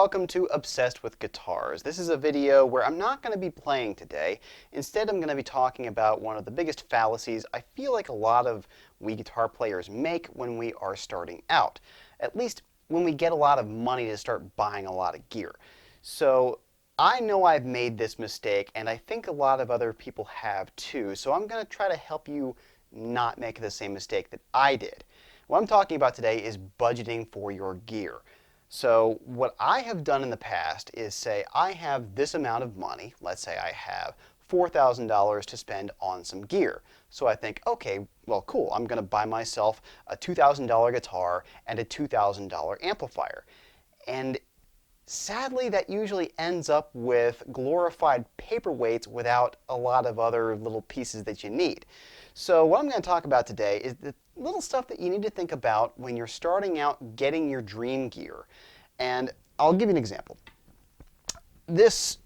welcome to Obsessed with Guitars. This is a video where I'm not going to be playing today. Instead, I'm going to be talking about one of the biggest fallacies I feel like a lot of we guitar players make when we are starting out. At least when we get a lot of money to start buying a lot of gear. So I know I've made this mistake, and I think a lot of other people have too. So I'm going to try to help you not make the same mistake that I did. What I'm talking about today is budgeting for your gear. So what I have done in the past is say I have this amount of money, let's say I have $4,000 to spend on some gear. So I think, okay, well cool, I'm going to buy myself a $2,000 guitar and a $2,000 amplifier. And sadly that usually ends up with glorified paperweights without a lot of other little pieces that you need. So what I'm going to talk about today is the little stuff that you need to think about when you're starting out getting your dream gear. And I'll give you an example. This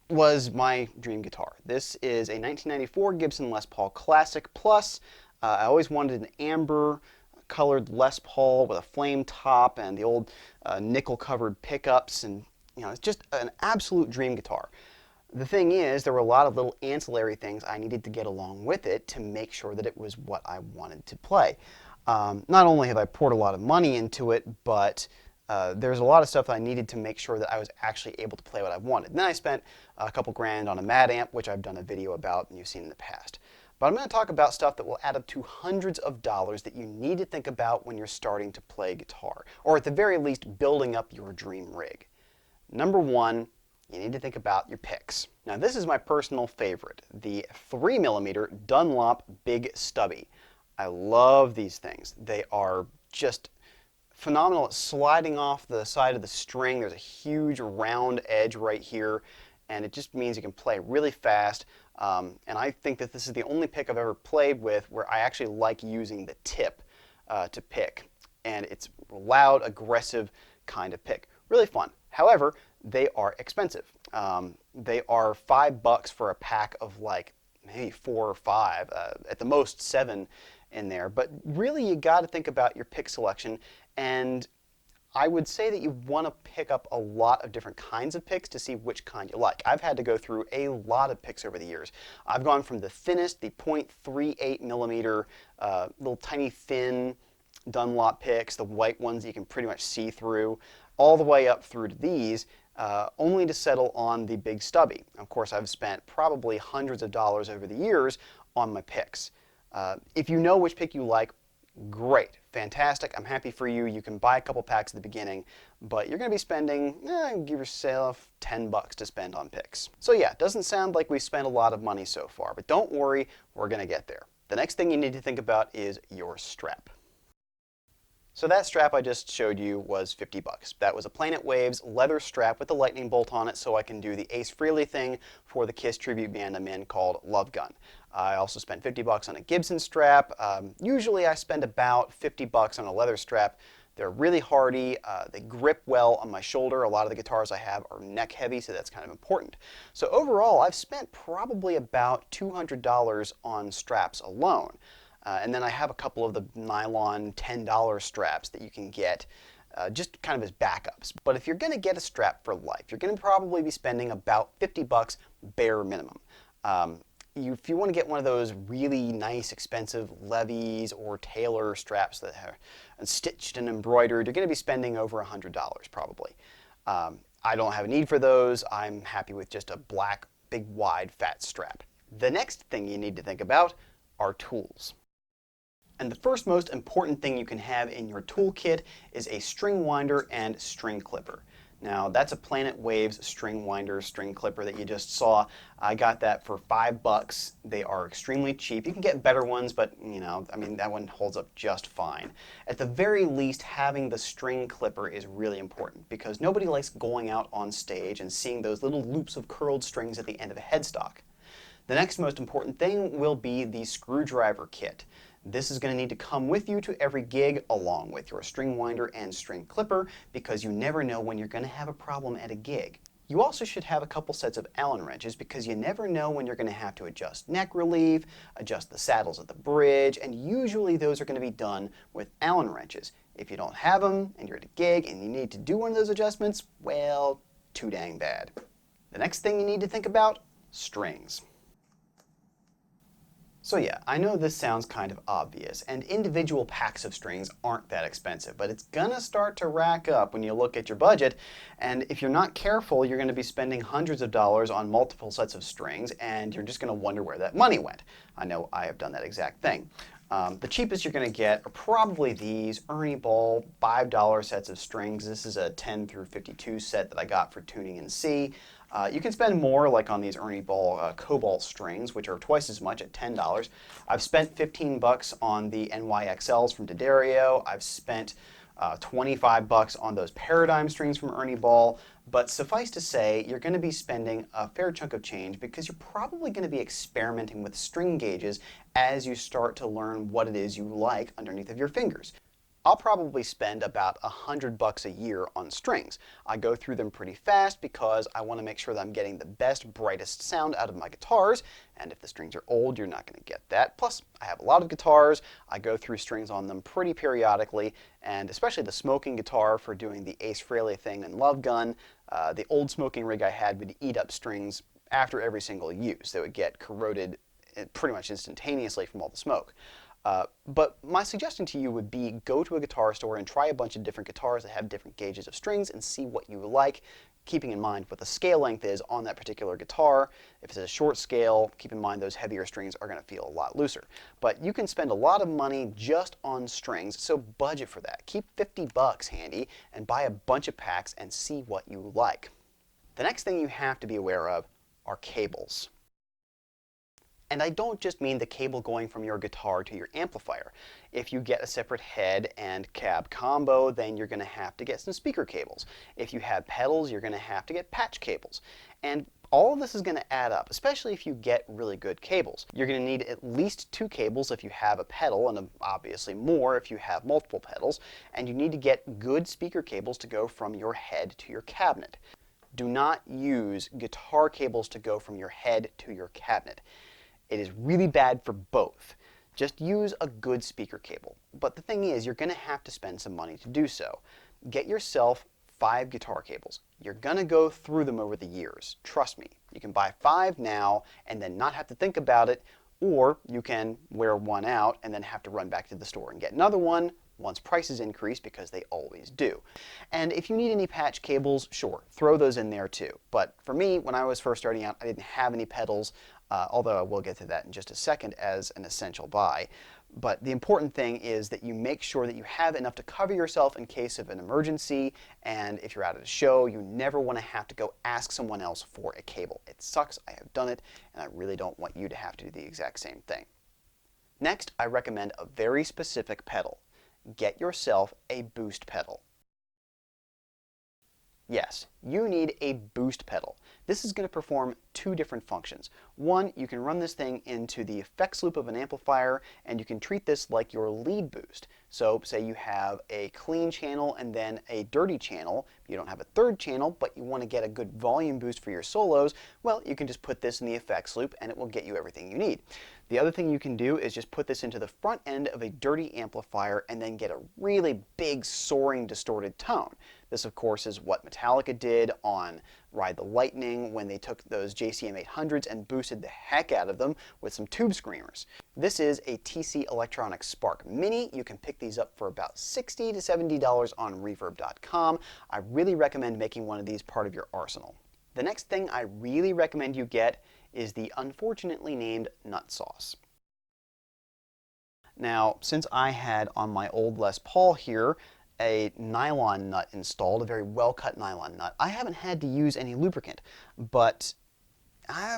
was my dream guitar. This is a 1994 Gibson Les Paul Classic Plus. I always wanted an amber colored Les Paul with a flame top and the old nickel covered pickups, and it's just an absolute dream guitar. The thing is, there were a lot of little ancillary things I needed to get along with it to make sure that it was what I wanted to play. Not only have I poured a lot of money into it, but there's a lot of stuff that I needed to make sure that I was actually able to play what I wanted. And then I spent a couple grand on a Mad Amp, which I've done a video about and you've seen in the past. But I'm going to talk about stuff that will add up to hundreds of dollars that you need to think about when you're starting to play guitar, or at the very least building up your dream rig. Number one, you need to think about your picks. Now this is my personal favorite, the 3mm Dunlop Big Stubby. I love these things. They are just phenomenal at sliding off the side of the string. There's a huge round edge right here, and it just means you can play really fast. And I think that this is the only pick I've ever played with where I actually like using the tip to pick. And it's a loud, aggressive kind of pick. Really fun. However, they are expensive. They are $5 for a pack of like maybe 4 or 5, at the most 7 in there. But really you got to think about your pick selection, and I would say that you want to pick up a lot of different kinds of picks to see which kind you like. I've had to go through a lot of picks over the years. I've gone from the thinnest, the 0.38mm, little tiny thin Dunlop picks, the white ones that you can pretty much see through, all the way up through to these, only to settle on the Big Stubby. Of course, I've spent probably hundreds of dollars over the years on my picks. If you know which pick you like, great, fantastic, I'm happy for you. You can buy a couple packs at the beginning, but you're going to be spending, give yourself $10 to spend on picks. So yeah, it doesn't sound like we spent a lot of money so far, but don't worry, we're going to get there. The next thing you need to think about is your strap. So that strap I just showed you was $50. That was a Planet Waves leather strap with a lightning bolt on it, so I can do the Ace Frehley thing for the Kiss tribute band I'm in called Love Gun. I also spent $50 on a Gibson strap. Usually I spend about $50 on a leather strap. They're really hardy, they grip well on my shoulder. A lot of the guitars I have are neck heavy, so that's kind of important. So overall, I've spent probably about $200 on straps alone. And then I have a couple of the nylon $10 straps that you can get just kind of as backups. But if you're going to get a strap for life, you're going to probably be spending about $50 bare minimum. If you want to get one of those really nice, expensive Levi's or Taylor straps that are stitched and embroidered, you're going to be spending over $100 probably. I don't have a need for those. I'm happy with just a black, big, wide, fat strap. The next thing you need to think about are tools. And the first most important thing you can have in your toolkit is a string winder and string clipper. Now that's a Planet Waves string winder, string clipper that you just saw. I got that for $5. They are extremely cheap. You can get better ones, but that one holds up just fine. At the very least, having the string clipper is really important because nobody likes going out on stage and seeing those little loops of curled strings at the end of a headstock. The next most important thing will be the screwdriver kit. This is going to need to come with you to every gig along with your string winder and string clipper because you never know when you're going to have a problem at a gig. You also should have a couple sets of Allen wrenches because you never know when you're going to have to adjust neck relief, adjust the saddles at the bridge, and usually those are going to be done with Allen wrenches. If you don't have them and you're at a gig and you need to do one of those adjustments, well, too dang bad. The next thing you need to think about, strings. So yeah, I know this sounds kind of obvious, and individual packs of strings aren't that expensive, but it's gonna start to rack up when you look at your budget, and if you're not careful, you're gonna be spending hundreds of dollars on multiple sets of strings, and you're just gonna wonder where that money went. I know I have done that exact thing. The cheapest you're going to get are probably these Ernie Ball $5 sets of strings. This is a 10 through 52 set that I got for tuning in C. You can spend more like on these Ernie Ball Cobalt strings, which are twice as much at $10. I've spent 15 bucks on the NYXLs from D'Addario. I've spent 25 bucks on those Paradigm strings from Ernie Ball. But suffice to say, you're going to be spending a fair chunk of change because you're probably going to be experimenting with string gauges as you start to learn what it is you like underneath of your fingers. I'll probably spend about $100 a year on strings. I go through them pretty fast because I want to make sure that I'm getting the best, brightest sound out of my guitars, and if the strings are old, you're not going to get that. Plus, I have a lot of guitars. I go through strings on them pretty periodically, and especially the smoking guitar for doing the Ace Frehley thing and Love Gun. The old smoking rig I had would eat up strings after every single use. They would get corroded pretty much instantaneously from all the smoke. But my suggestion to you would be go to a guitar store and try a bunch of different guitars that have different gauges of strings and see what you like, keeping in mind what the scale length is on that particular guitar. If it's a short scale, keep in mind those heavier strings are going to feel a lot looser. But you can spend a lot of money just on strings, so budget for that. Keep 50 bucks handy and buy a bunch of packs and see what you like. The next thing you have to be aware of are cables. And I don't just mean the cable going from your guitar to your amplifier. If you get a separate head and cab combo, then you're going to have to get some speaker cables. If you have pedals, you're going to have to get patch cables. And all of this is going to add up, especially if you get really good cables. You're going to need at least 2 cables if you have a pedal, and obviously more if you have multiple pedals. And you need to get good speaker cables to go from your head to your cabinet. Do not use guitar cables to go from your head to your cabinet. It is really bad for both. Just use a good speaker cable. But the thing is, you're going to have to spend some money to do so. Get yourself 5 guitar cables. You're going to go through them over the years. Trust me. You can buy 5 now and then not have to think about it, or you can wear one out and then have to run back to the store and get another one once prices increase, because they always do. And if you need any patch cables, sure, throw those in there too. But for me, when I was first starting out, I didn't have any pedals, although I will get to that in just a second as an essential buy. But the important thing is that you make sure that you have enough to cover yourself in case of an emergency, and if you're out at a show, you never want to have to go ask someone else for a cable. It sucks, I have done it, and I really don't want you to have to do the exact same thing. Next, I recommend a very specific pedal. Get yourself a boost pedal. Yes, you need a boost pedal. This is going to perform 2 different functions. One, you can run this thing into the effects loop of an amplifier, and you can treat this like your lead boost. So say you have a clean channel and then a dirty channel. You don't have a third channel, but you want to get a good volume boost for your solos. Well, you can just put this in the effects loop and it will get you everything you need. The other thing you can do is just put this into the front end of a dirty amplifier and then get a really big, soaring, distorted tone. This, of course, is what Metallica did on Ride the Lightning when they took those JCM 800s and boosted the heck out of them with some tube screamers. This is a TC Electronics Spark Mini. You can pick these up for about $60 to $70 on Reverb.com. I really recommend making one of these part of your arsenal. The next thing I really recommend you get is the unfortunately named nut sauce. Now, since I had on my old Les Paul here a nylon nut installed, a very well-cut nylon nut, I haven't had to use any lubricant, but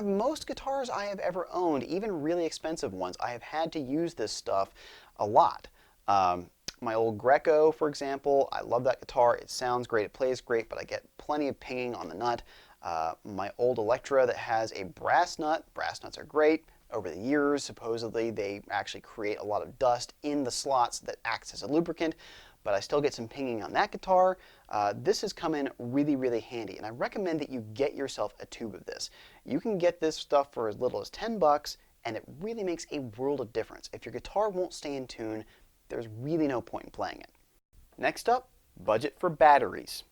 most guitars I have ever owned, even really expensive ones, I have had to use this stuff a lot. My old Greco, for example, I love that guitar. It sounds great, it plays great, but I get plenty of pinging on the nut. My old Electra that has a brass nut. Brass nuts are great. Over the years, supposedly, they actually create a lot of dust in the slots that acts as a lubricant. but I still get some pinging on that guitar. This has come in really, really handy, and I recommend that you get yourself a tube of this. You can get this stuff for as little as 10 bucks, and it really makes a world of difference. If your guitar won't stay in tune, there's really no point in playing it. Next up, budget for batteries.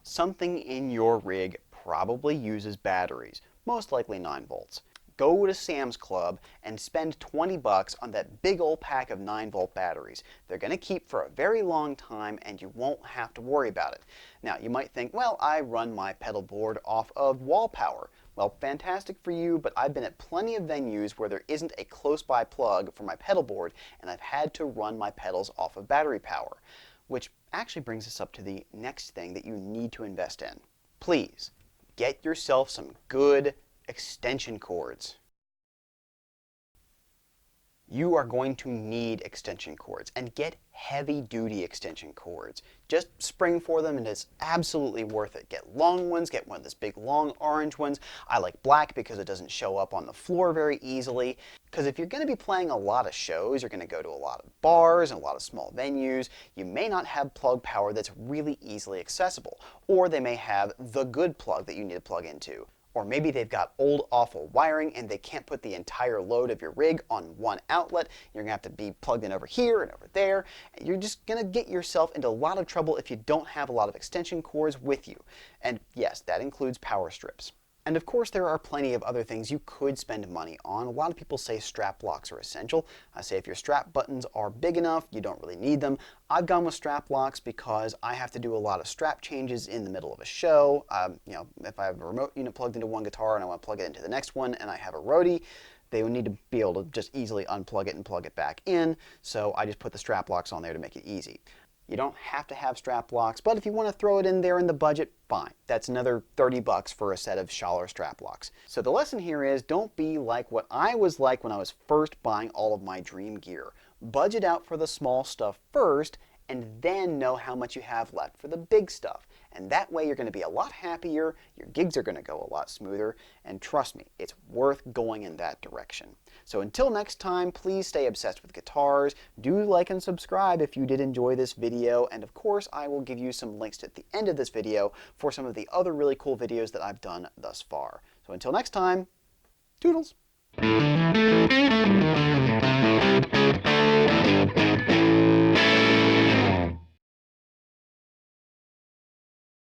Something in your rig probably uses batteries, most likely 9 volts. Go to Sam's Club and spend 20 bucks on that big old pack of 9-volt batteries. They're going to keep for a very long time and you won't have to worry about it. Now you might think, well, I run my pedal board off of wall power. Well, fantastic for you, but I've been at plenty of venues where there isn't a close-by plug for my pedal board and I've had to run my pedals off of battery power. Which actually brings us up to the next thing that you need to invest in. Please, get yourself some good extension cords. You are going to need extension cords, and get heavy-duty extension cords. Just spring for them and it's absolutely worth it. Get long ones, get one of those big long orange ones. I like black because it doesn't show up on the floor very easily. Because if you're going to be playing a lot of shows, you're going to go to a lot of bars and a lot of small venues, you may not have plug power that's really easily accessible. Or they may have the good plug that you need to plug into. Or maybe they've got old awful wiring and they can't put the entire load of your rig on one outlet. You're going to have to be plugged in over here and over there. You're just going to get yourself into a lot of trouble if you don't have a lot of extension cords with you. And yes, that includes power strips. And of course there are plenty of other things you could spend money on. A lot of people say strap locks are essential. I say if your strap buttons are big enough, you don't really need them. I've gone with strap locks because I have to do a lot of strap changes in the middle of a show. If I have a remote unit plugged into one guitar and I want to plug it into the next one and I have a roadie, they would need to be able to just easily unplug it and plug it back in. So I just put the strap locks on there to make it easy. You don't have to have strap locks, but if you want to throw it in there in the budget, fine. That's another 30 bucks for a set of Schaller strap locks. So the lesson here is don't be like what I was like when I was first buying all of my dream gear. Budget out for the small stuff first and then know how much you have left for the big stuff. And that way you're going to be a lot happier, your gigs are going to go a lot smoother, and trust me, it's worth going in that direction. So until next time, please stay obsessed with guitars. Do like and subscribe if you did enjoy this video, and of course I will give you some links at the end of this video for some of the other really cool videos that I've done thus far. So until next time, toodles!